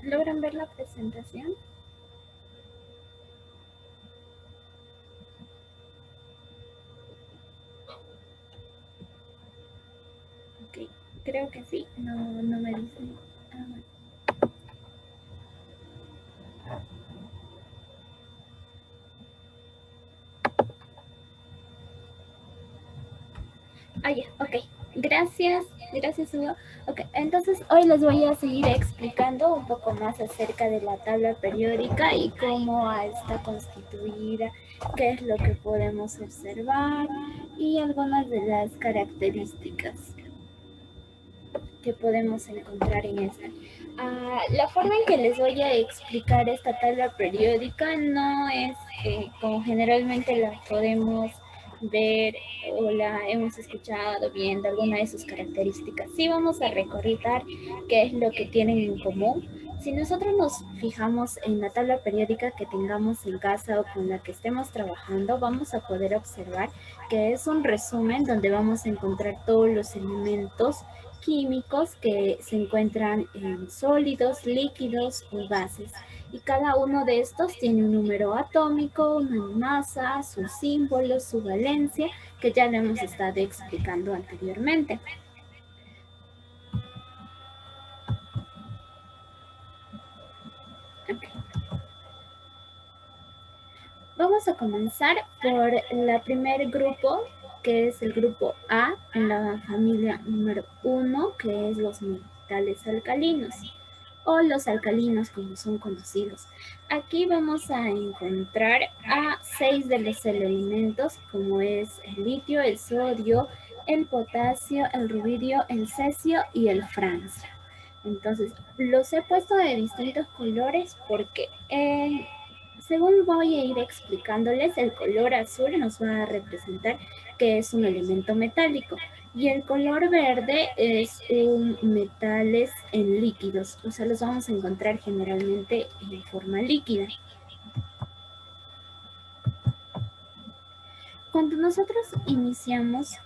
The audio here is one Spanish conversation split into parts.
¿Logran ver la presentación? Ok, creo que sí, no me dicen. Ah, bueno. Ah, ya, ok. Gracias Hugo. Ok, entonces hoy les voy a seguir explicando un poco más acerca de la tabla periódica y cómo está constituida, qué es lo que podemos observar y algunas de las características que podemos encontrar en esta. La forma en que les voy a explicar esta tabla periódica no es como generalmente la podemos ver o la hemos escuchado viendo alguna de sus características. Sí vamos a recordar qué es lo que tienen en común. Si nosotros nos fijamos en la tabla periódica que tengamos en casa o con la que estemos trabajando, vamos a poder observar que es un resumen donde vamos a encontrar todos los elementos químicos que se encuentran en sólidos, líquidos o gases. Y cada uno de estos tiene un número atómico, una masa, sus símbolos, su valencia, que ya lo hemos estado explicando anteriormente. Okay. Vamos a comenzar por el primer grupo, que es el grupo A, en la familia número 1, que es los metales alcalinos, o los alcalinos como son conocidos. Aquí vamos a encontrar a 6 de los elementos, como es el litio, el sodio, el potasio, el rubidio, el cesio y el francio. Entonces, los he puesto de distintos colores porque según voy a ir explicándoles, el color azul nos va a representar que es un elemento metálico y el color verde es un metales en líquidos, o sea, los vamos a encontrar generalmente en forma líquida. Cuando nosotros iniciamos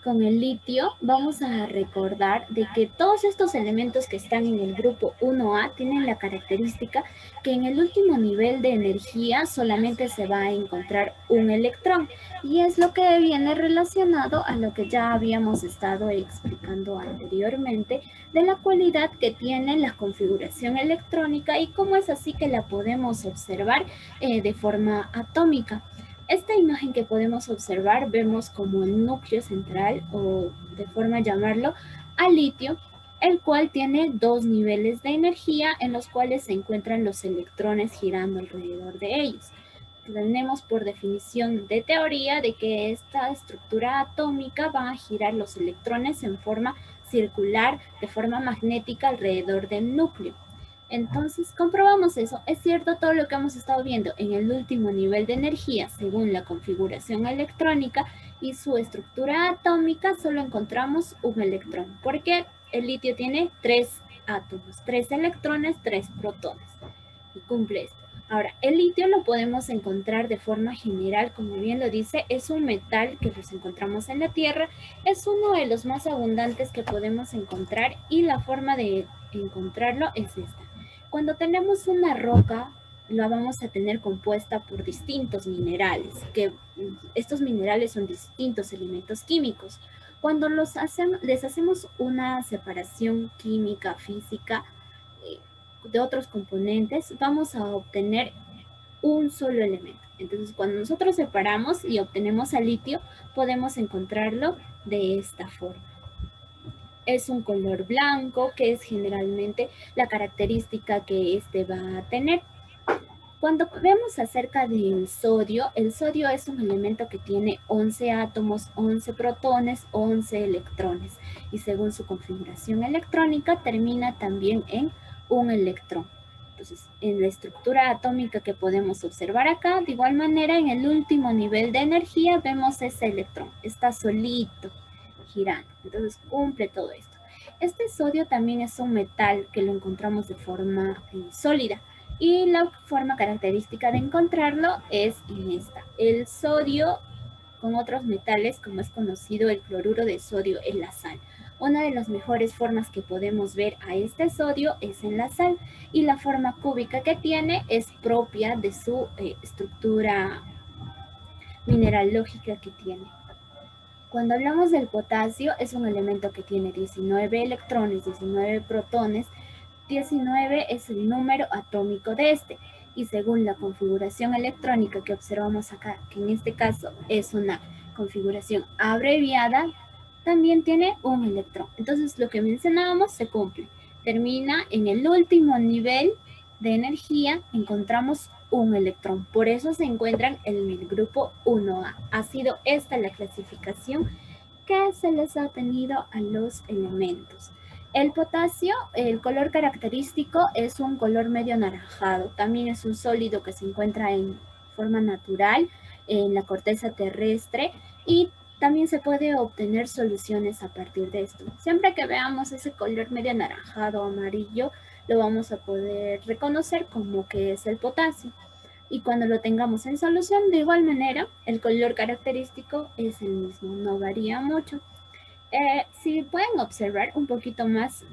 con el litio, vamos a recordar de que todos estos elementos que están en el grupo 1A tienen la característica que en el último nivel de energía solamente se va a encontrar un electrón y es lo que viene relacionado a lo que ya habíamos estado explicando anteriormente de la cualidad que tiene la configuración electrónica y cómo es así que la podemos observar de forma atómica. Esta imagen que podemos observar vemos como el núcleo central, o de forma llamarlo, al litio, el cual tiene dos niveles de energía en los cuales se encuentran los electrones girando alrededor de ellos. Tenemos por definición de teoría de que esta estructura atómica va a girar los electrones en forma circular, de forma magnética alrededor del núcleo. Entonces comprobamos eso. Es cierto todo lo que hemos estado viendo en el último nivel de energía, según la configuración electrónica y su estructura atómica, solo encontramos un electrón, porque el litio tiene 3 átomos, 3 electrones, 3 protones, y cumple esto. Ahora, el litio lo podemos encontrar de forma general, como bien lo dice, es un metal que los encontramos en la Tierra, es uno de los más abundantes que podemos encontrar y la forma de encontrarlo es esta. Cuando tenemos una roca, la vamos a tener compuesta por distintos minerales, que estos minerales son distintos elementos químicos. Cuando les hacemos una separación química, física, de otros componentes, vamos a obtener un solo elemento. Entonces, cuando nosotros separamos y obtenemos al litio, podemos encontrarlo de esta forma. Es un color blanco, que es generalmente la característica que este va a tener. Cuando vemos acerca del sodio, el sodio es un elemento que tiene 11 átomos, 11 protones, 11 electrones. Y según su configuración electrónica, termina también en un electrón. Entonces, en la estructura atómica que podemos observar acá, de igual manera, en el último nivel de energía, vemos ese electrón. Está solito, girando. Entonces, cumple todo esto. Este sodio también es un metal que lo encontramos de forma sólida. Y la forma característica de encontrarlo es en esta. El sodio con otros metales, como es conocido el cloruro de sodio, es la sal. Una de las mejores formas que podemos ver a este sodio es en la sal, y la forma cúbica que tiene es propia de su estructura mineralógica que tiene. Cuando hablamos del potasio, es un elemento que tiene 19 electrones, 19 protones. 19 es el número atómico de este, y según la configuración electrónica que observamos acá, que en este caso es una configuración abreviada, también tiene un electrón. Entonces lo que mencionábamos se cumple. Termina en el último nivel de energía, encontramos un electrón. Por eso se encuentran en el grupo 1A. Ha sido esta la clasificación que se les ha tenido a los elementos. El potasio, el color característico es un color medio anaranjado. También es un sólido que se encuentra en forma natural en la corteza terrestre, y también se puede obtener soluciones a partir de esto. Siempre que veamos ese color medio anaranjado o amarillo, lo vamos a poder reconocer como que es el potasio. Y cuando lo tengamos en solución, de igual manera, el color característico es el mismo, no varía mucho. Si pueden observar un poquito más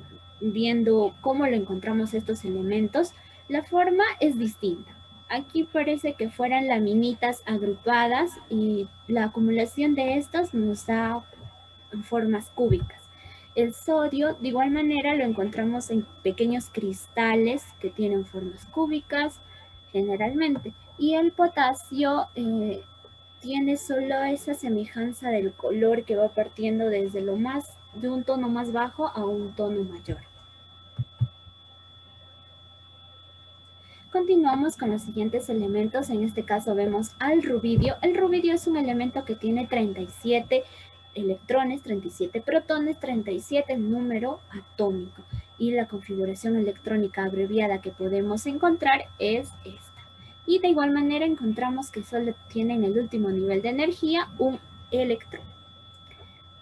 viendo cómo lo encontramos estos elementos, la forma es distinta. Aquí parece que fueran laminitas agrupadas, y la acumulación de estas nos da formas cúbicas. El sodio, de igual manera, lo encontramos en pequeños cristales que tienen formas cúbicas generalmente. Y el potasio tiene solo esa semejanza del color que va partiendo desde de un tono más bajo a un tono mayor. Continuamos con los siguientes elementos. En este caso vemos al rubidio. El rubidio es un elemento que tiene 37 electrones, 37 protones, 37 número atómico. Y la configuración electrónica abreviada que podemos encontrar es esta. Y de igual manera encontramos que solo tiene en el último nivel de energía un electrón.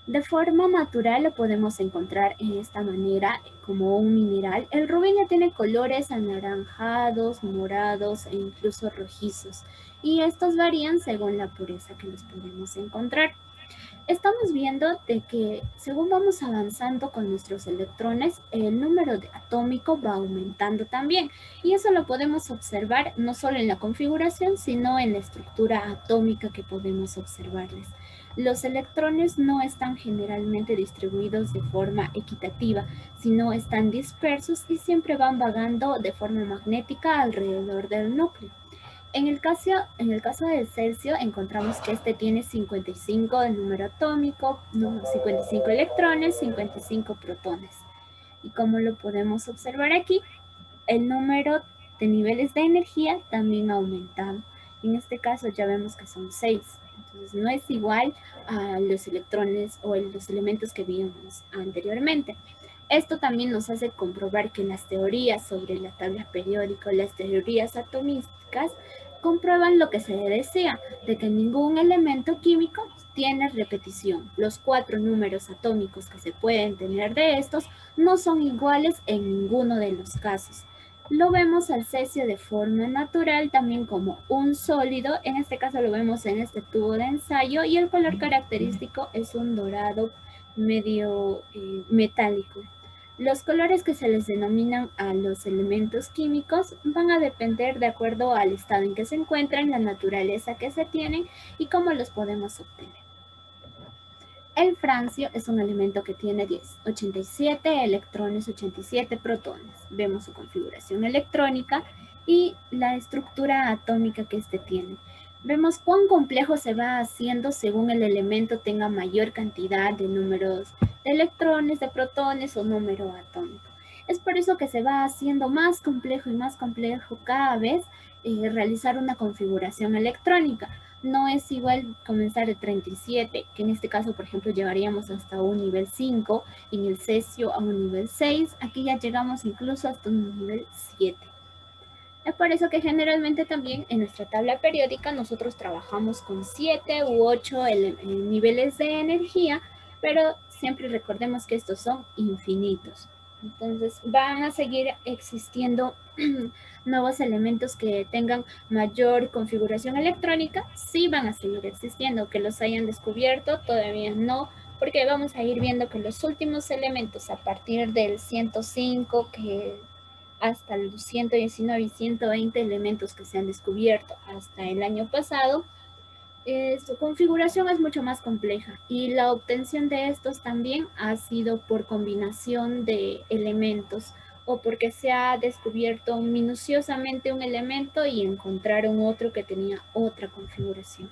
De forma natural lo podemos encontrar en esta manera como un mineral. El rubidio tiene colores anaranjados, morados e incluso rojizos, y estos varían según la pureza que los podemos encontrar. Estamos viendo de que según vamos avanzando con nuestros electrones, el número atómico va aumentando también, y eso lo podemos observar no solo en la configuración, sino en la estructura atómica que podemos observarles. Los electrones no están generalmente distribuidos de forma equitativa, sino están dispersos y siempre van vagando de forma magnética alrededor del núcleo. En el caso del Celsius encontramos que este tiene 55 de número atómico, 55 electrones, 55 protones. Y como lo podemos observar aquí, el número de niveles de energía también ha aumentado. En este caso ya vemos que son 6. Entonces no es igual a los electrones o los elementos que vimos anteriormente. Esto también nos hace comprobar que las teorías sobre la tabla periódica, las teorías atomísticas, comprueban lo que se desea, de que ningún elemento químico tiene repetición. Los 4 números atómicos que se pueden tener de estos no son iguales en ninguno de los casos. Lo vemos al cesio de forma natural también como un sólido. En este caso lo vemos en este tubo de ensayo, y el color característico es un dorado medio metálico. Los colores que se les denominan a los elementos químicos van a depender de acuerdo al estado en que se encuentran, la naturaleza que se tienen y cómo los podemos obtener. El francio es un elemento que tiene 87 electrones, 87 protones. Vemos su configuración electrónica y la estructura atómica que este tiene. Vemos cuán complejo se va haciendo según el elemento tenga mayor cantidad de números de electrones, de protones o número atómico. Es por eso que se va haciendo más complejo y más complejo cada vez realizar una configuración electrónica. No es igual comenzar de 37, que en este caso, por ejemplo, llegaríamos hasta un nivel 5, en el cesio a un nivel 6, aquí ya llegamos incluso hasta un nivel 7. Es por eso que generalmente también en nuestra tabla periódica nosotros trabajamos con 7 u 8 niveles de energía, pero siempre recordemos que estos son infinitos. Entonces van a seguir existiendo nuevos elementos que tengan mayor configuración electrónica. Sí van a seguir existiendo, que los hayan descubierto todavía no, porque vamos a ir viendo que los últimos elementos a partir del 105 que hasta los 119 y 120 elementos que se han descubierto hasta el año pasado, su configuración es mucho más compleja y la obtención de estos también ha sido por combinación de elementos o porque se ha descubierto minuciosamente un elemento y encontraron otro que tenía otra configuración.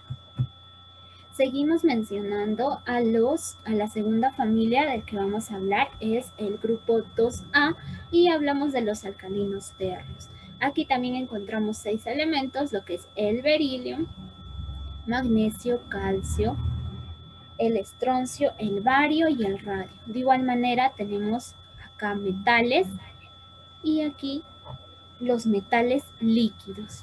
Seguimos mencionando a la segunda familia del que vamos a hablar, es el grupo 2A, y hablamos de los alcalinos tiernos. Aquí también encontramos 6 elementos, lo que es el berilio, magnesio, calcio, el estroncio, el bario y el radio. De igual manera tenemos acá metales y aquí los metales líquidos.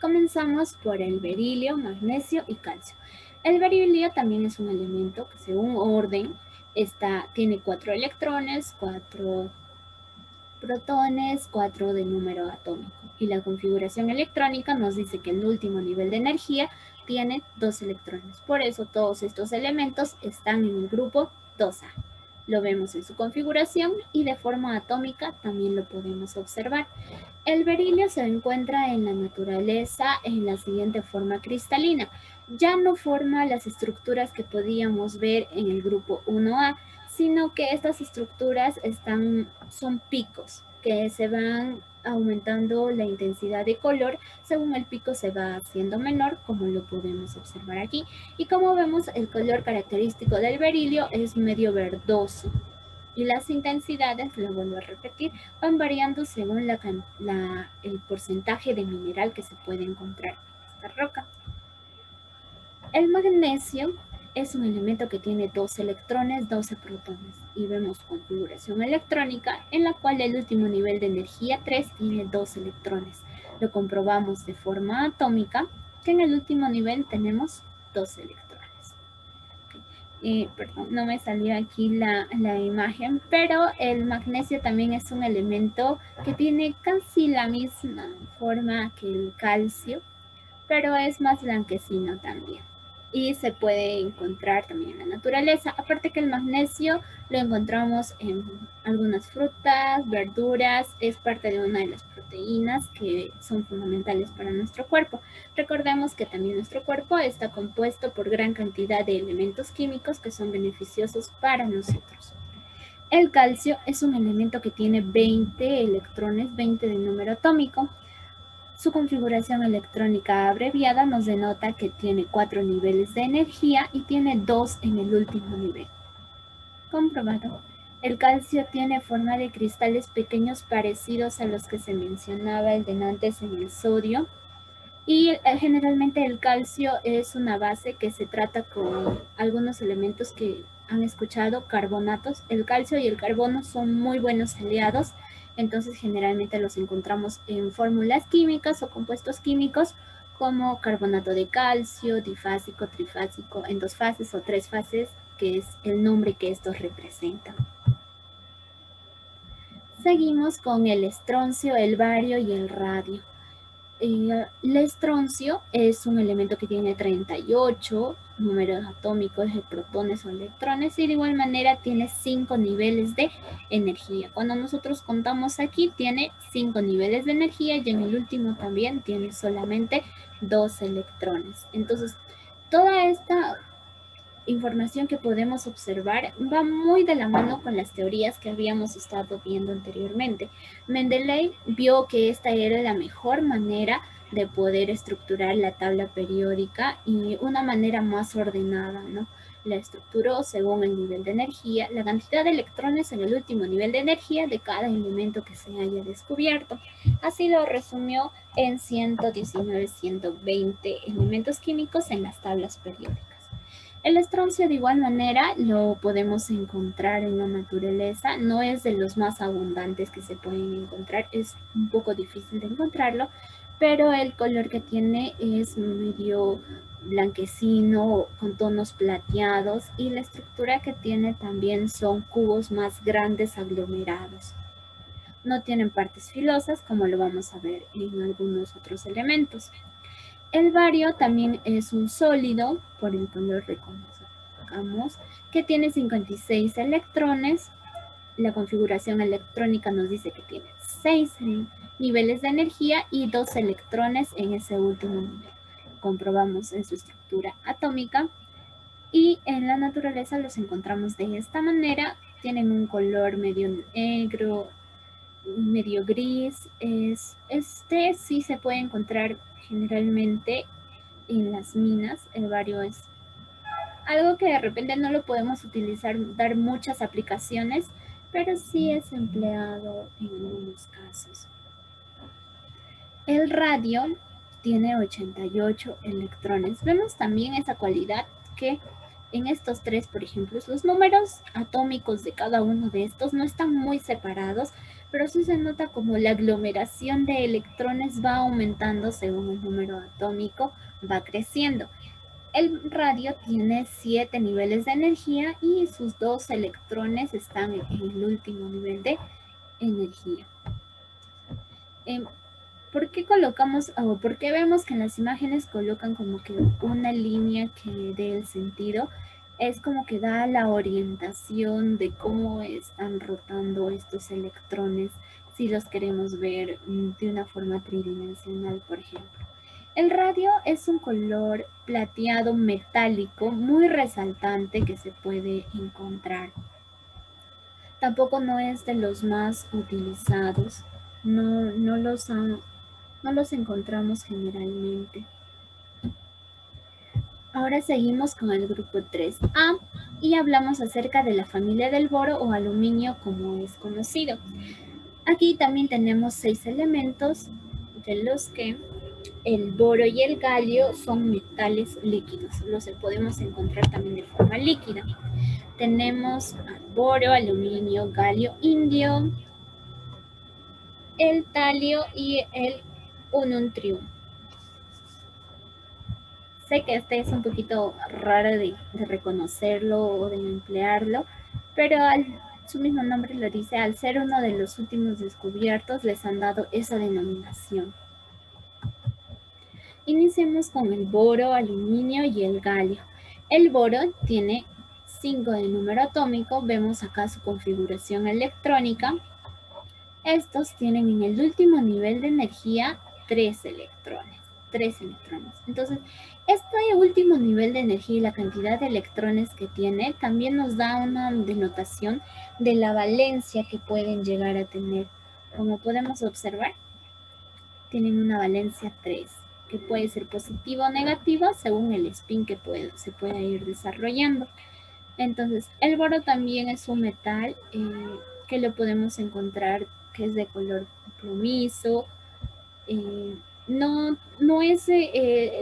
Comenzamos por el berilio, magnesio y calcio. El berilio también es un elemento que según orden tiene 4 electrones, 4 protones, 4 de número atómico. Y la configuración electrónica nos dice que el último nivel de energía tiene 2 electrones. Por eso todos estos elementos están en el grupo 2A. Lo vemos en su configuración y de forma atómica también lo podemos observar. El berilio se encuentra en la naturaleza en la siguiente forma cristalina. Ya no forma las estructuras que podíamos ver en el grupo 1A, sino que estas estructuras son picos que se van aumentando la intensidad de color según el pico se va haciendo menor, como lo podemos observar aquí. Y como vemos, el color característico del berilio es medio verdoso. Y las intensidades, lo vuelvo a repetir, van variando según el porcentaje de mineral que se puede encontrar en esta roca. El magnesio es un elemento que tiene 2 electrones, 12 protones, y vemos configuración electrónica en la cual el último nivel de energía 3 tiene 2 electrones. Lo comprobamos de forma atómica, que en el último nivel tenemos 2 electrones. Perdón, no me salió aquí la imagen, pero el magnesio también es un elemento que tiene casi la misma forma que el calcio, pero es más blanquecino también. Y se puede encontrar también en la naturaleza. Aparte que el magnesio lo encontramos en algunas frutas, verduras, es parte de una de las proteínas que son fundamentales para nuestro cuerpo. Recordemos que también nuestro cuerpo está compuesto por gran cantidad de elementos químicos que son beneficiosos para nosotros. El calcio es un elemento que tiene 20 electrones, 20 de número atómico. Su configuración electrónica abreviada nos denota que tiene 4 niveles de energía y tiene 2 en el último nivel. Comprobado. El calcio tiene forma de cristales pequeños parecidos a los que se mencionaba el de antes en el sodio. Y generalmente el calcio es una base que se trata con algunos elementos que han escuchado, carbonatos. El calcio y el carbono son muy buenos aliados, entonces generalmente los encontramos en fórmulas químicas o compuestos químicos como carbonato de calcio, difásico, trifásico, en 2 fases o 3 fases, que es el nombre que estos representan. Seguimos con el estroncio, el bario y el radio. El estroncio es un elemento que tiene 38 números atómicos de protones o electrones y de igual manera tiene 5 niveles de energía. Cuando nosotros contamos aquí tiene 5 niveles de energía y en el último también tiene solamente 2 electrones. Entonces, toda esta información que podemos observar va muy de la mano con las teorías que habíamos estado viendo anteriormente. Mendeleev vio que esta era la mejor manera de poder estructurar la tabla periódica y una manera más ordenada, ¿no? La estructuró según el nivel de energía, la cantidad de electrones en el último nivel de energía de cada elemento que se haya descubierto. Así lo resumió en 119, 120 elementos químicos en las tablas periódicas. El estroncio de igual manera lo podemos encontrar en la naturaleza, no es de los más abundantes que se pueden encontrar, es un poco difícil de encontrarlo, pero el color que tiene es medio blanquecino con tonos plateados y la estructura que tiene también son cubos más grandes aglomerados. No tienen partes filosas como lo vamos a ver en algunos otros elementos. El bario también es un sólido por el color reconoce. veamos que tiene 56 electrones. La configuración electrónica nos dice que tiene 6 niveles de energía y 2 electrones en ese último nivel. Comprobamos en su estructura atómica y en la naturaleza los encontramos de esta manera. Tienen un color medio negro, medio gris. Este sí se puede encontrar generalmente en las minas. El bario es algo que de repente no lo podemos utilizar, dar muchas aplicaciones, pero sí es empleado en algunos casos. El radio tiene 88 electrones. Vemos también esa cualidad que en estos tres, por ejemplo, los números atómicos de cada uno de estos no están muy separados, pero sí se nota como la aglomeración de electrones va aumentando según el número atómico va creciendo. El radio tiene 7 niveles de energía y sus 2 electrones están en el último nivel de energía. ¿Por qué colocamos, o por qué vemos que en las imágenes colocan como que una línea que dé el sentido? Es como que da la orientación de cómo están rotando estos electrones si los queremos ver de una forma tridimensional, por ejemplo. El radio es un color plateado metálico muy resaltante que se puede encontrar. Tampoco no es de los más utilizados, no los encontramos generalmente. Ahora seguimos con el grupo 3A y hablamos acerca de la familia del boro o aluminio como es conocido. Aquí también tenemos 6 elementos de los que el boro y el galio son metales líquidos. Los podemos encontrar también de forma líquida. Tenemos al boro, aluminio, galio, indio, el talio y el ununtrium. Sé que este es un poquito raro de reconocerlo o de emplearlo, pero su mismo nombre lo dice, al ser uno de los últimos descubiertos les han dado esa denominación. Iniciemos con el boro, aluminio y el galio. El boro tiene 5 de número atómico, vemos acá su configuración electrónica. Estos tienen en el último nivel de energía 3 electrones. Entonces, este último nivel de energía y la cantidad de electrones que tiene también nos da una denotación de la valencia que pueden llegar a tener. Como podemos observar, tienen una valencia 3, que puede ser positiva o negativa según el spin que se pueda ir desarrollando. Entonces, el boro también es un metal que lo podemos encontrar que es de color plomizo. No es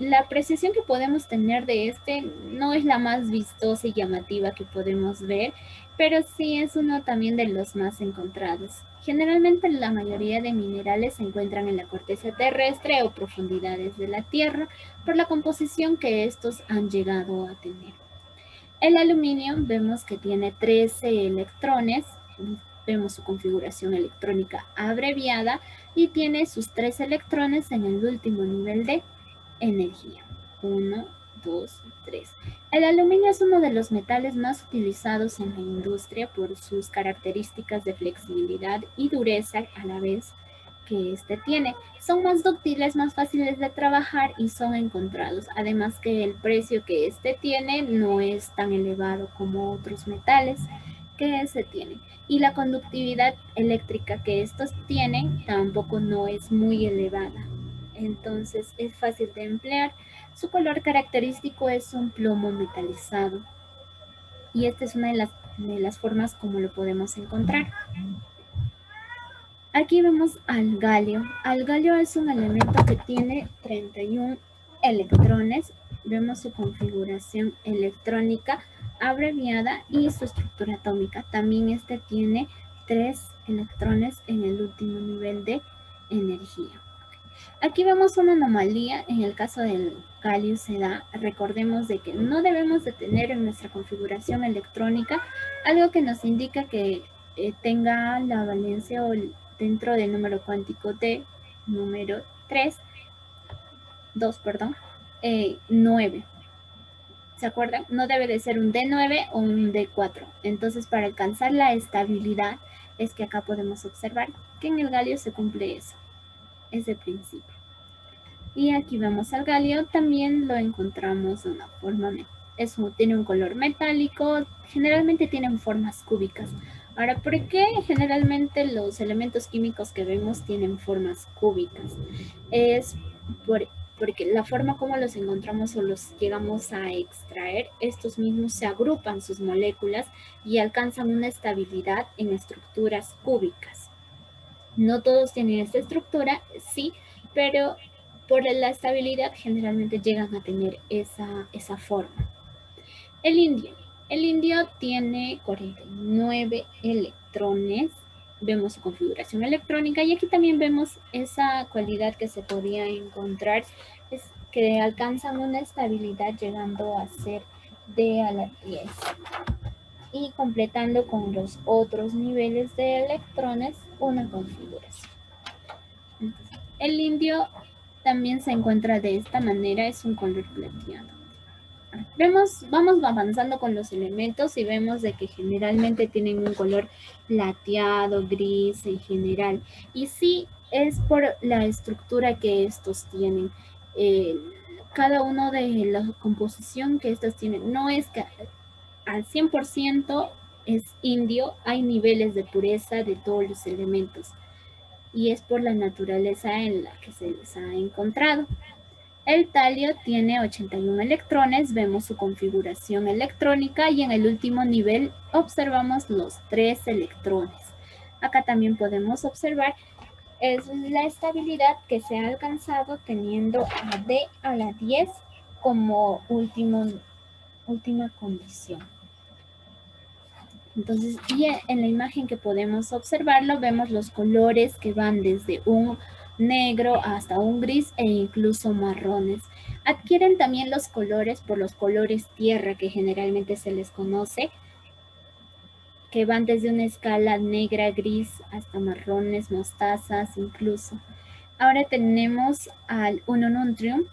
la apreciación que podemos tener de este no es la más vistosa y llamativa que podemos ver, pero sí es uno también de los más encontrados. Generalmente la mayoría de minerales se encuentran en la corteza terrestre o profundidades de la Tierra por la composición que estos han llegado a tener. El aluminio vemos que tiene 13 electrones, vemos su configuración electrónica abreviada y tiene sus 3 electrones en el último nivel de energía. 1, 2, 3. El aluminio es uno de los metales más utilizados en la industria por sus características de flexibilidad y dureza a la vez que este tiene. Son más dúctiles, más fáciles de trabajar y son encontrados. Además que el precio que este tiene no es tan elevado como otros metales que se tienen. Y la conductividad eléctrica que estos tienen tampoco no es muy elevada. Entonces es fácil de emplear. Su color característico es un plomo metalizado. Y esta es una de las formas como lo podemos encontrar. Aquí vemos al galio. Al galio es un elemento que tiene 31 electrones. Vemos su configuración electrónica abreviada y su estructura atómica. También este tiene 3 electrones en el último nivel de energía. Aquí vemos una anomalía. En el caso del galio se da. Recordemos de que no debemos de tener en nuestra configuración electrónica algo que nos indica que tenga la valencia o dentro del número cuántico de número 2, 9. ¿Se acuerdan? No debe de ser un D9 o un D4. Entonces, para alcanzar la estabilidad, es que acá podemos observar que en el galio se cumple eso, ese principio. Y aquí vemos al galio, también lo encontramos de una forma, tiene un color metálico, generalmente tienen formas cúbicas. Ahora, ¿por qué generalmente los elementos químicos que vemos tienen formas cúbicas? Es porque la forma como los encontramos o los llegamos a extraer, estos mismos se agrupan sus moléculas y alcanzan una estabilidad en estructuras cúbicas. No todos tienen esta estructura, sí, pero por la estabilidad generalmente llegan a tener esa forma. El indio tiene 49 electrones. Vemos su configuración electrónica y aquí también vemos esa cualidad que se podía encontrar, es que alcanzan una estabilidad llegando a ser D a la 10 y completando con los otros niveles de electrones una configuración. Entonces, el indio también se encuentra de esta manera, es un color plateado. Vamos avanzando con los elementos y vemos de que generalmente tienen un color plateado, gris en general. Y sí, es por la estructura que estos tienen. Cada uno de la composición que estos tienen, no es que al 100% es indio, hay niveles de pureza de todos los elementos. Y es por la naturaleza en la que se les ha encontrado. El talio tiene 81 electrones, vemos su configuración electrónica y en el último nivel observamos los 3 electrones. Acá también podemos observar es la estabilidad que se ha alcanzado teniendo a D a la 10 como última condición. Entonces, y en la imagen que podemos observarlo, vemos los colores que van desde un negro hasta un gris e incluso marrones. Adquieren también los colores por los colores tierra que generalmente se les conoce, que van desde una escala negra, gris, hasta marrones, mostazas incluso. Ahora tenemos al Unununtrium,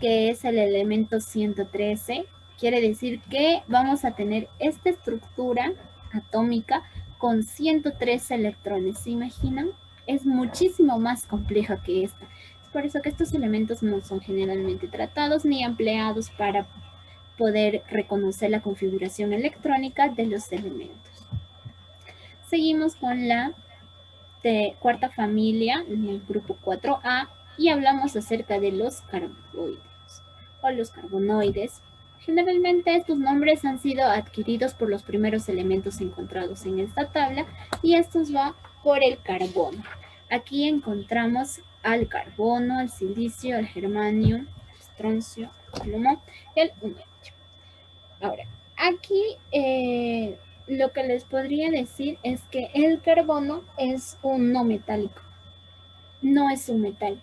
que es el elemento 113. Quiere decir que vamos a tener esta estructura atómica con 113 electrones. ¿Se imaginan? Es muchísimo más compleja que esta. Es por eso que estos elementos no son generalmente tratados ni empleados para poder reconocer la configuración electrónica de los elementos. Seguimos con la cuarta familia, en el grupo 4A, y hablamos acerca de los carboides o los carbonoides. Generalmente estos nombres han sido adquiridos por los primeros elementos encontrados en esta tabla y estos va por el carbono. Aquí encontramos al carbono, al silicio, al germanio, al estroncio, al plomo y al uranio. Ahora, aquí lo que les podría decir es que el carbono es un no metálico, no es un metal.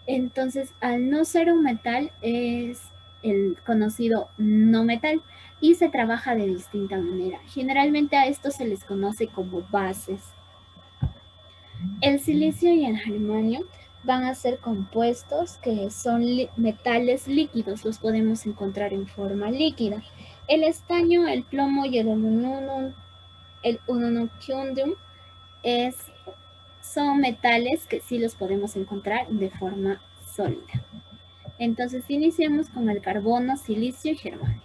Entonces, al no ser un metal, es el conocido no metal y se trabaja de distinta manera. Generalmente a esto se les conoce como bases. El silicio y el germanio van a ser compuestos que son metales líquidos, los podemos encontrar en forma líquida. El estaño, el plomo y el unununtium son metales que sí los podemos encontrar de forma sólida. Entonces iniciamos con el carbono, silicio y germanio.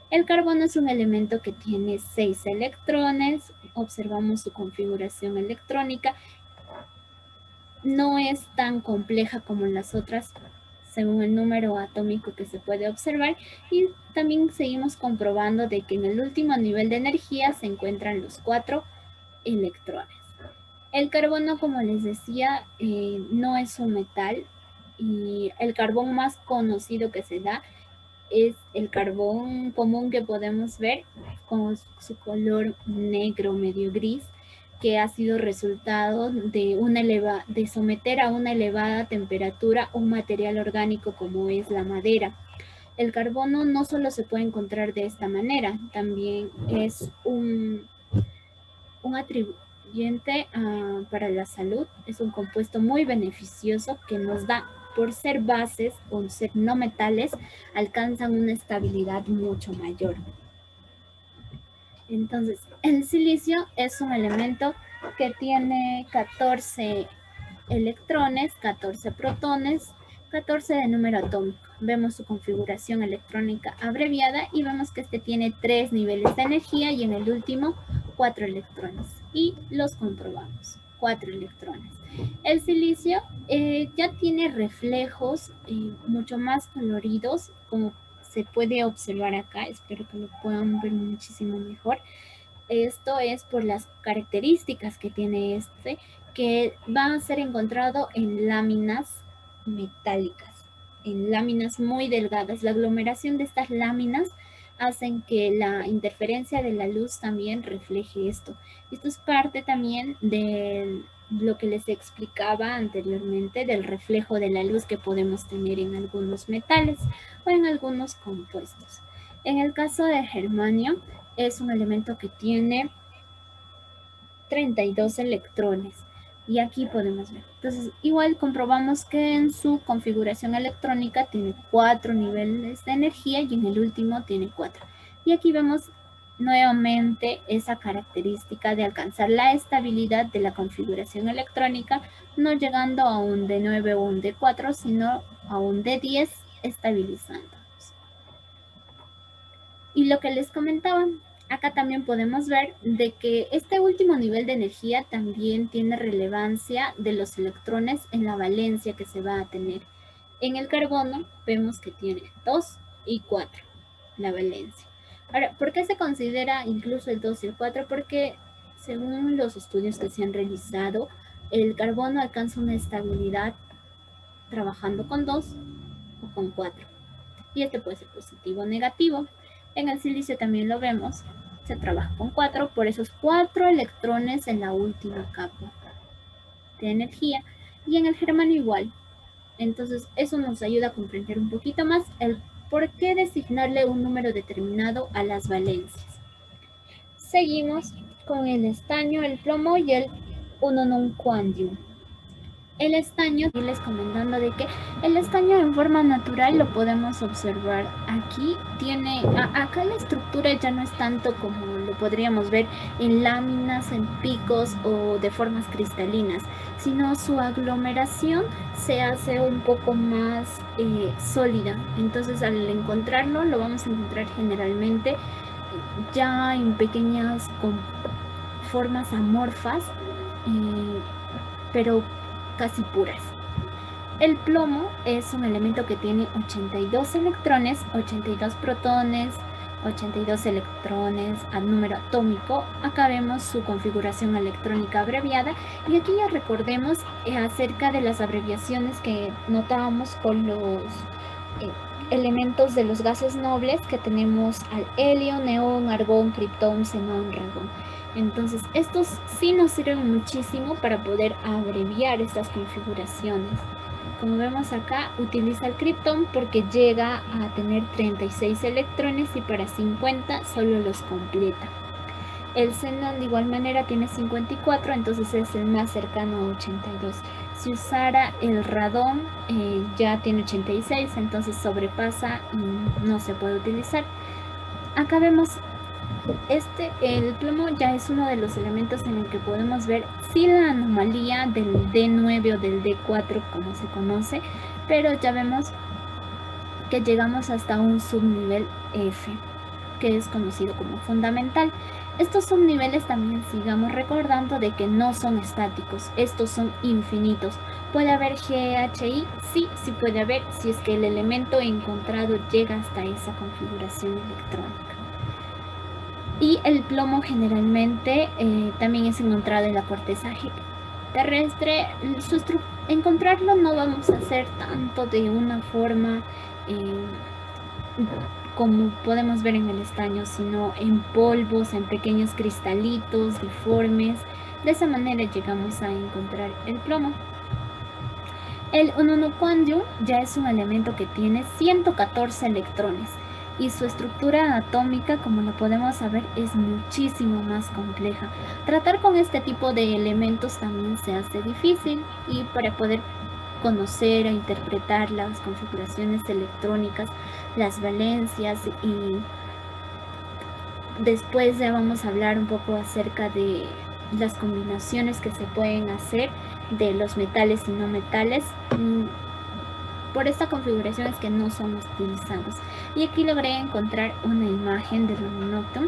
El carbono es un elemento que tiene 6 electrones, observamos su configuración electrónica. No es tan compleja como las otras, según el número atómico que se puede observar, y también seguimos comprobando de que en el último nivel de energía se encuentran los 4 electrones. El carbono, como les decía, no es un metal y el carbón más conocido que se da es el carbón común que podemos ver con su color negro medio gris, que ha sido resultado de someter a una elevada temperatura un material orgánico como es la madera. El carbono no solo se puede encontrar de esta manera, también es un atribuyente para la salud, es un compuesto muy beneficioso que nos da por ser bases o ser no metales, alcanzan una estabilidad mucho mayor. Entonces, el silicio es un elemento que tiene 14 electrones, 14 protones, 14 de número atómico. Vemos su configuración electrónica abreviada y vemos que este tiene 3 niveles de energía y en el último 4 electrones. Y los comprobamos, 4 electrones. El silicio ya tiene reflejos mucho más coloridos, como se puede observar acá. Espero que lo puedan ver muchísimo mejor. Esto es por las características que tiene este, que va a ser encontrado en láminas metálicas, en láminas muy delgadas. La aglomeración de estas láminas hacen que la interferencia de la luz también refleje esto. Esto es parte también de lo que les explicaba anteriormente del reflejo de la luz que podemos tener en algunos metales o en algunos compuestos. En el caso de germanio, es un elemento que tiene 32 electrones. Y aquí podemos ver. Entonces, igual comprobamos que en su configuración electrónica tiene 4 niveles de energía y en el último tiene 4. Y aquí vemos nuevamente esa característica de alcanzar la estabilidad de la configuración electrónica, no llegando a un D9 o un D4, sino a un D10 estabilizándonos. Y lo que les comentaba, acá también podemos ver de que este último nivel de energía también tiene relevancia de los electrones en la valencia que se va a tener. En el carbono vemos que tiene 2 y 4, la valencia. Ahora, ¿por qué se considera incluso el 2 y el 4? Porque según los estudios que se han realizado, el carbono alcanza una estabilidad trabajando con 2 o con 4. Y este puede ser positivo o negativo. En el silicio también lo vemos, se trabaja con 4 por esos 4 electrones en la última capa de energía. Y en el germanio igual. Entonces eso nos ayuda a comprender un poquito más el por qué designarle un número determinado a las valencias. Seguimos con el estaño, el plomo y el unonuncuandium. El estaño, y les comentando de que el estaño en forma natural lo podemos observar aquí. Acá la estructura ya no es tanto como lo podríamos ver en láminas, en picos o de formas cristalinas, sino su aglomeración se hace un poco más sólida. Entonces al encontrarlo, lo vamos a encontrar generalmente ya en pequeñas formas amorfas, pero casi puras. El plomo es un elemento que tiene 82 electrones, 82 protones, 82 electrones al número atómico. Acá vemos su configuración electrónica abreviada y aquí ya recordemos acerca de las abreviaciones que notábamos con los elementos de los gases nobles, que tenemos al helio, neón, argón, criptón, xenón, radón. Entonces, estos sí nos sirven muchísimo para poder abreviar estas configuraciones. Como vemos acá, utiliza el criptón porque llega a tener 36 electrones y para 50 solo los completa. El xenón de igual manera tiene 54, entonces es el más cercano a 82. Si usara el radón, ya tiene 86, entonces sobrepasa y no se puede utilizar. Acá vemos el plomo ya es uno de los elementos en el que podemos ver sí la anomalía del D9 o del D4 como se conoce, pero ya vemos que llegamos hasta un subnivel F, que es conocido como fundamental. Estos subniveles también sigamos recordando de que no son estáticos, estos son infinitos. ¿Puede haber GHI? Sí, sí puede haber, si es que el elemento encontrado llega hasta esa configuración electrónica. Y el plomo generalmente también es encontrado en la corteza terrestre. Encontrarlo no vamos a hacer tanto de una forma como podemos ver en el estaño, sino en polvos, en pequeños cristalitos deformes. De esa manera llegamos a encontrar el plomo. El unonuncuandium ya es un elemento que tiene 114 electrones. Y su estructura atómica, como lo podemos saber, es muchísimo más compleja. Tratar con este tipo de elementos también se hace difícil y para poder conocer e interpretar las configuraciones electrónicas, las valencias, y después ya vamos a hablar un poco acerca de las combinaciones que se pueden hacer de los metales y no metales. Por esta configuración es que no son utilizados. Y aquí logré encontrar una imagen del aluminoctum.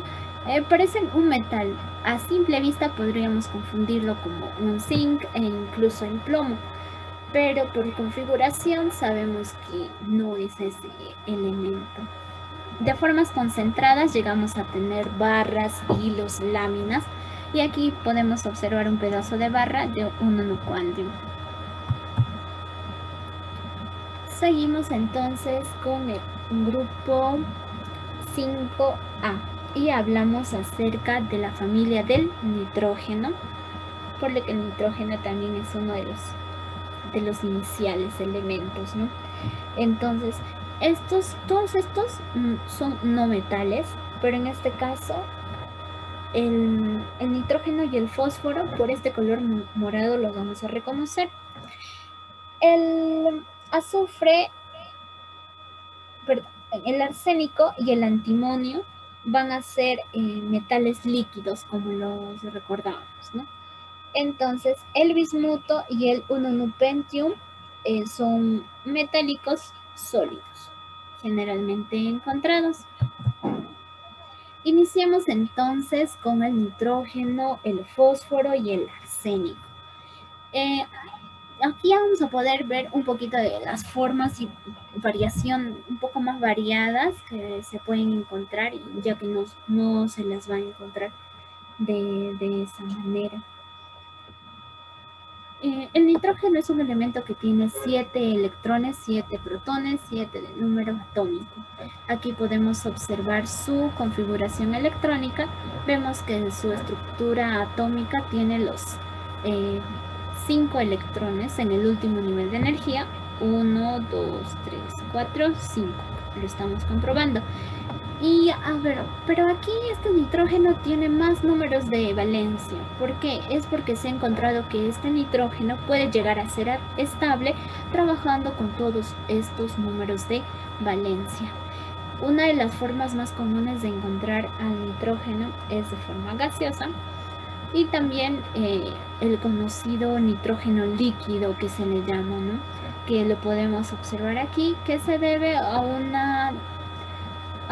Parece un metal. A simple vista podríamos confundirlo como un zinc e incluso el plomo, pero por configuración sabemos que no es ese elemento. De formas concentradas llegamos a tener barras, hilos, láminas, y aquí podemos observar un pedazo de barra de un nanocuántico. Seguimos entonces con el grupo 5A y hablamos acerca de la familia del nitrógeno, por lo que el nitrógeno también es uno de los iniciales elementos, ¿no? Entonces, todos estos son no metales, pero en este caso el nitrógeno y el fósforo, por este color morado, los vamos a reconocer. El azufre, perdón, el arsénico y el antimonio van a ser metales líquidos, como los recordábamos, ¿no? Entonces, el bismuto y el ununupentium son metálicos sólidos, generalmente encontrados. Iniciemos entonces con el nitrógeno, el fósforo y el arsénico. Aquí vamos a poder ver un poquito de las formas y variación un poco más variadas que se pueden encontrar, ya que no se las va a encontrar de esa manera. El nitrógeno es un elemento que tiene 7 electrones, 7 protones, 7 de número atómico. Aquí podemos observar su configuración electrónica. Vemos que su estructura atómica tiene los 5 electrones en el último nivel de energía. 1, 2, 3, 4, 5. Lo estamos comprobando. Y a ver, pero aquí este nitrógeno tiene más números de valencia. ¿Por qué? Es porque se ha encontrado que este nitrógeno puede llegar a ser estable trabajando con todos estos números de valencia. Una de las formas más comunes de encontrar al nitrógeno es de forma gaseosa, y también el conocido nitrógeno líquido, que se le llama, ¿no? Que lo podemos observar aquí, que se debe a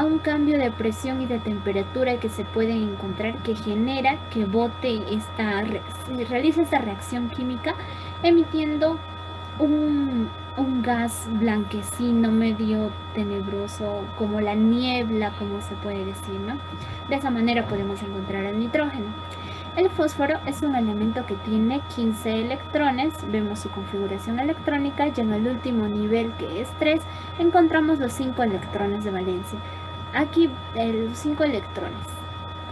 un cambio de presión y de temperatura que se puede encontrar, que genera que realiza esta reacción química emitiendo un gas blanquecino medio tenebroso, como la niebla, como se puede decir, ¿no? De esa manera podemos encontrar el nitrógeno. El fósforo es un elemento que tiene 15 electrones, vemos su configuración electrónica, y en el último nivel, que es 3, encontramos los 5 electrones de valencia. Aquí los 5 electrones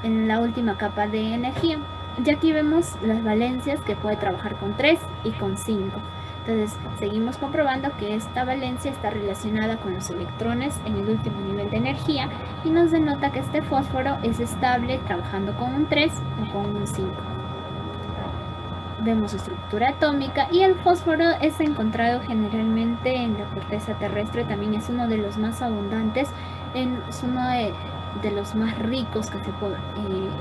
en la última capa de energía, y aquí vemos las valencias, que puede trabajar con 3 y con 5. Entonces seguimos comprobando que esta valencia está relacionada con los electrones en el último nivel de energía, y nos denota que este fósforo es estable trabajando con un 3 o con un 5. Vemos su estructura atómica, y el fósforo es encontrado generalmente en la corteza terrestre. También es uno de los más abundantes, es uno de los más ricos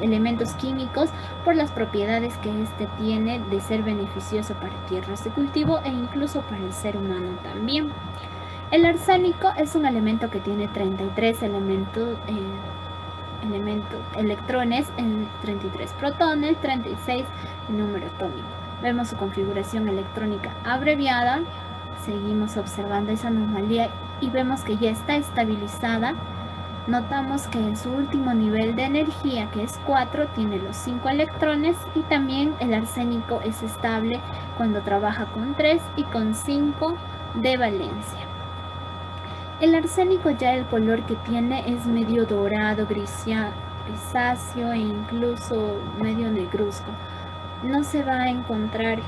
elementos químicos, por las propiedades que este tiene de ser beneficioso para tierras de cultivo e incluso para el ser humano también. El arsénico es un elemento que tiene 33 electrones, 33 protones, 36 de número atómico. Vemos su configuración electrónica abreviada. Seguimos observando esa anomalía y vemos que ya está estabilizada. Notamos que en su último nivel de energía, que es 4, tiene los 5 electrones, y también el arsénico es estable cuando trabaja con 3 y con 5 de valencia. El arsénico, ya el color que tiene es medio dorado, grisáceo e incluso medio negruzco. No se va a encontrar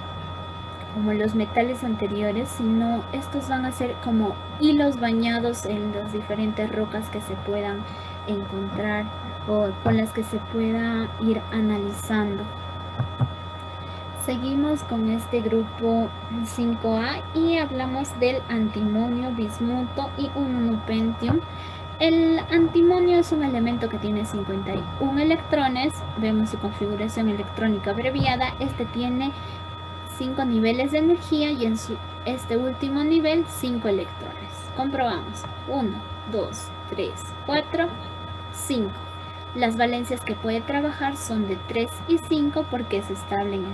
como los metales anteriores, sino estos van a ser como hilos bañados en las diferentes rocas que se puedan encontrar o con las que se pueda ir analizando. Seguimos con este grupo 5A y hablamos del antimonio, bismuto y un pentium. El antimonio es un elemento que tiene 51 electrones. Vemos su configuración electrónica abreviada. Este tiene 5 niveles de energía y en este último nivel 5 electrones. Comprobamos. 1, 2, 3, 4, 5. Las valencias que puede trabajar son de 3 y 5 porque es estable en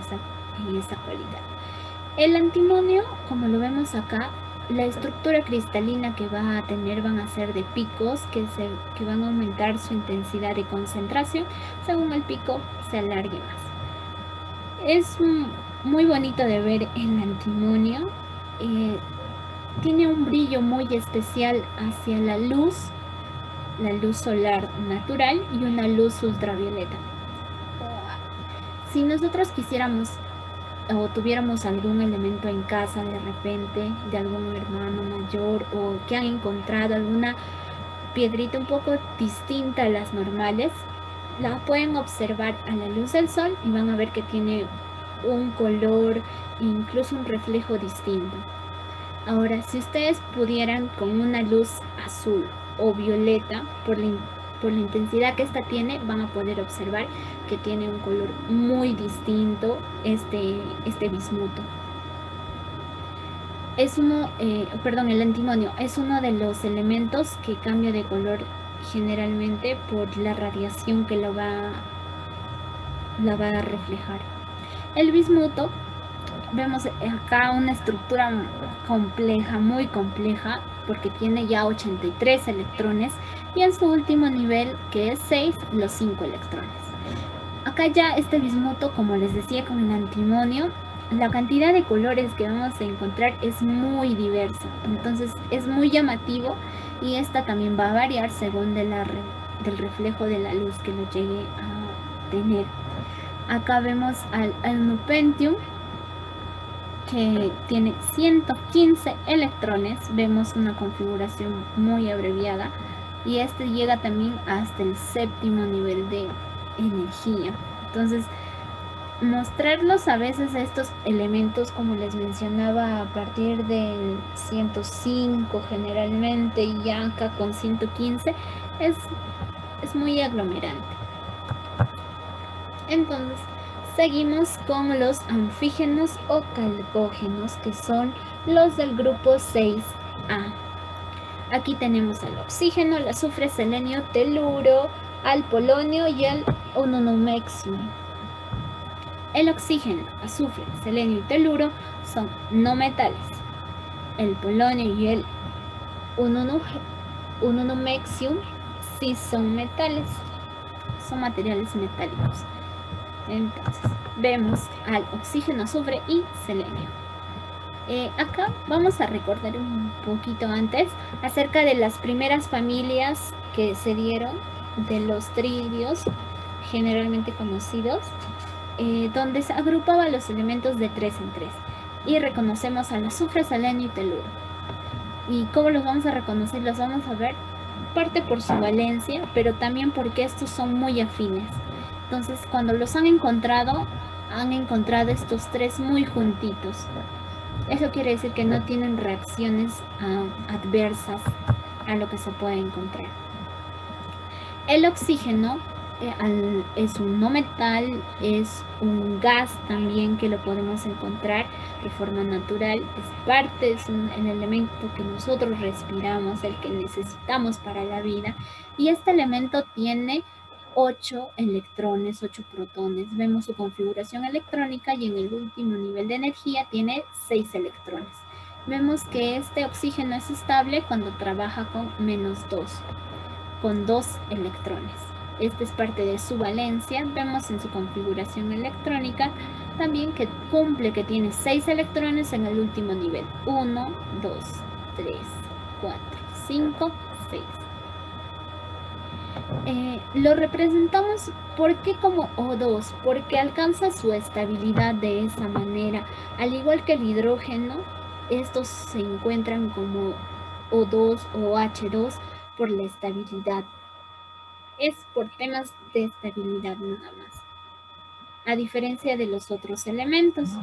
esta cualidad. El antimonio, como lo vemos acá, la estructura cristalina que va a tener van a ser de picos que van a aumentar su intensidad de concentración según el pico se alargue más. Es muy bonito de ver el antimonio. Tiene un brillo muy especial hacia la luz solar natural y una luz ultravioleta. Si nosotros quisiéramos o tuviéramos algún elemento en casa de repente, de algún hermano mayor o que han encontrado alguna piedrita un poco distinta a las normales, la pueden observar a la luz del sol y van a ver que tiene un color e incluso un reflejo distinto. Ahora, si ustedes pudieran con una luz azul o violeta, por la intensidad que esta tiene, van a poder observar que tiene un color muy distinto este bismuto. El antimonio es uno de los elementos que cambia de color generalmente por la radiación que la va a reflejar. El bismuto, vemos acá una estructura compleja, muy compleja, porque tiene ya 83 electrones y en su último nivel, que es 6, los 5 electrones. Acá ya este bismuto, como les decía con el antimonio, la cantidad de colores que vamos a encontrar es muy diversa, entonces es muy llamativo y esta también va a variar según del reflejo de la luz que lo llegue a tener. Acá vemos al pentium, que tiene 115 electrones. Vemos una configuración muy abreviada y este llega también hasta el séptimo nivel de energía. Entonces, mostrarlos a veces estos elementos, como les mencionaba, a partir del 105 generalmente, y ya acá con 115 es muy aglomerante. Entonces, seguimos con los anfígenos o calcógenos, que son los del grupo 6A. Aquí tenemos al oxígeno, el azufre, selenio, teluro, al polonio y el ononomexium. El oxígeno, azufre, selenio y teluro son no metales. El polonio y el ononomexium sí son metales, son materiales metálicos. Entonces, vemos al oxígeno, azufre y selenio. Acá vamos a recordar un poquito antes acerca de las primeras familias que se dieron de los tritios, generalmente conocidos, donde se agrupaban los elementos de 3 en 3. Y reconocemos al azufre, selenio y teluro. ¿Y cómo los vamos a reconocer? Los vamos a ver parte por su valencia, pero también porque estos son muy afines. Entonces, cuando los han encontrado estos tres muy juntitos. Eso quiere decir que no tienen reacciones adversas a lo que se puede encontrar. El oxígeno es un no metal, es un gas también que lo podemos encontrar de forma natural, es parte, es el elemento que nosotros respiramos, el que necesitamos para la vida, y este elemento tiene 8 electrones, 8 protones. Vemos su configuración electrónica y en el último nivel de energía tiene 6 electrones. Vemos que este oxígeno es estable cuando trabaja con -2, con 2 electrones. Esta es parte de su valencia. Vemos en su configuración electrónica también que cumple que tiene 6 electrones en el último nivel. 1, 2, 3, 4, 5, 6. Lo representamos porque como O2, porque alcanza su estabilidad de esa manera. Al igual que el hidrógeno, estos se encuentran como O2 o H2 por la estabilidad. Es por temas de estabilidad nada más. a diferencia de los otros elementos.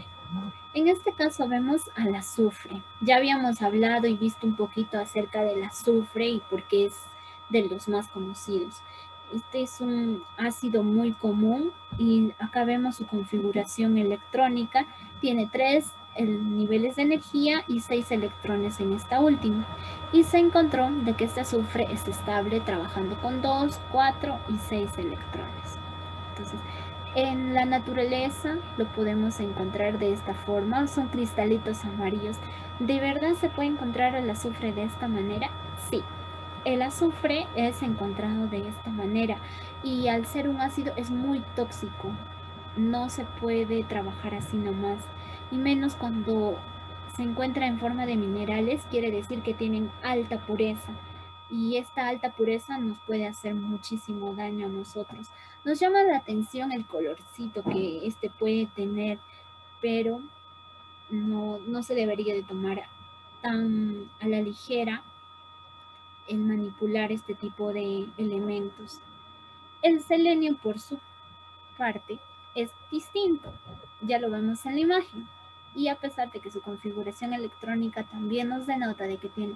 En este caso vemos al azufre. Ya habíamos hablado y visto un poquito acerca del azufre y por qué es de los más conocidos. Este es un ácido muy común y acá vemos su configuración electrónica. Tiene 3 niveles de energía y 6 electrones en esta última. Y se encontró de que este azufre es estable trabajando con 2, 4 y 6 electrones. Entonces, en la naturaleza lo podemos encontrar de esta forma, son cristalitos amarillos. ¿De verdad se puede encontrar el azufre de esta manera? Sí, el azufre es encontrado de esta manera y al ser un ácido es muy tóxico. No se puede trabajar así nomás, y menos cuando se encuentra en forma de minerales, quiere decir que tienen alta pureza. Y esta alta pureza nos puede hacer muchísimo daño a nosotros. Nos llama la atención el colorcito que este puede tener, pero no se debería de tomar tan a la ligera en manipular este tipo de elementos. El selenio, por su parte, es distinto. Ya lo vemos en la imagen. Y a pesar de que su configuración electrónica también nos denota de que tiene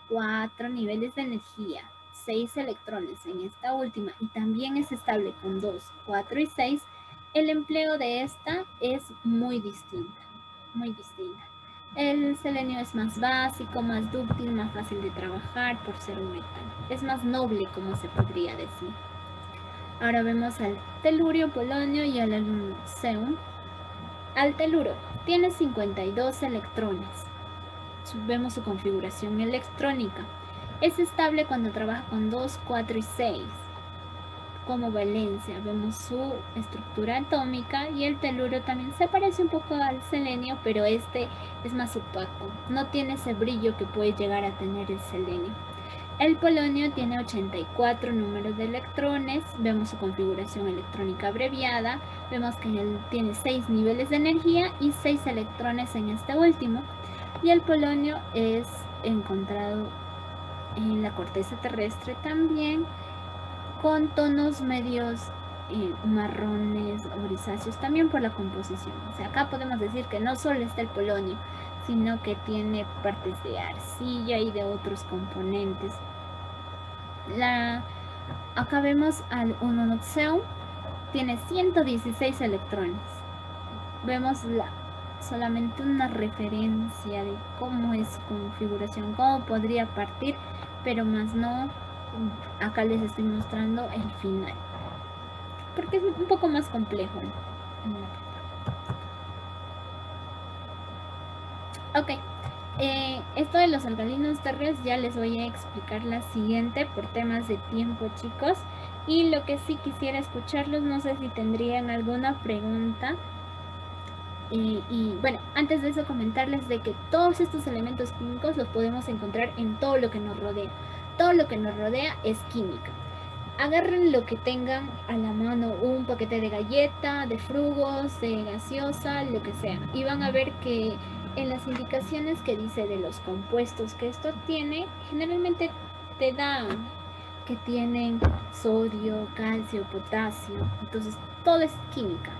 4 niveles de energía, 6 electrones en esta última y también es estable con 2, 4 y 6, el empleo de esta es muy distinta, muy distinta. El selenio es más básico, más dúctil, más fácil de trabajar por ser un metal. Es más noble, como se podría decir. Ahora vemos al telurio, polonio y al aluminio. Al teluro tiene 52 electrones. Vemos su configuración electrónica. Es estable cuando trabaja con 2, 4 y 6. Como valencia, vemos su estructura atómica y el teluro también se parece un poco al selenio, pero este es más opaco. No tiene ese brillo que puede llegar a tener el selenio. El polonio tiene 84 números de electrones, vemos su configuración electrónica abreviada, vemos que él tiene 6 niveles de energía y 6 electrones en este último. Y el polonio es encontrado en la corteza terrestre también, con tonos medios marrones o grisáceos, también por la composición. O sea, acá podemos decir que no solo está el polonio, sino que tiene partes de arcilla y de otros componentes. Acá vemos al unonoxeum, tiene 116 electrones. Vemos solamente una referencia de cómo es su configuración, cómo podría partir, pero más no. Acá les estoy mostrando el final, porque es un poco más complejo. Ok, esto de los alcalinos terrestres ya les voy a explicar la siguiente por temas de tiempo, chicos. Y lo que sí quisiera escucharlos, no sé si tendrían alguna pregunta. Y bueno, antes de eso comentarles de que todos estos elementos químicos los podemos encontrar en todo lo que nos rodea. Todo lo que nos rodea es química. Agarren lo que tengan a la mano, un paquete de galleta, de frugos, de gaseosa, lo que sea. Y van a ver que en las indicaciones que dice de los compuestos que esto tiene, generalmente te da que tienen sodio, calcio, potasio. Entonces, todo es química.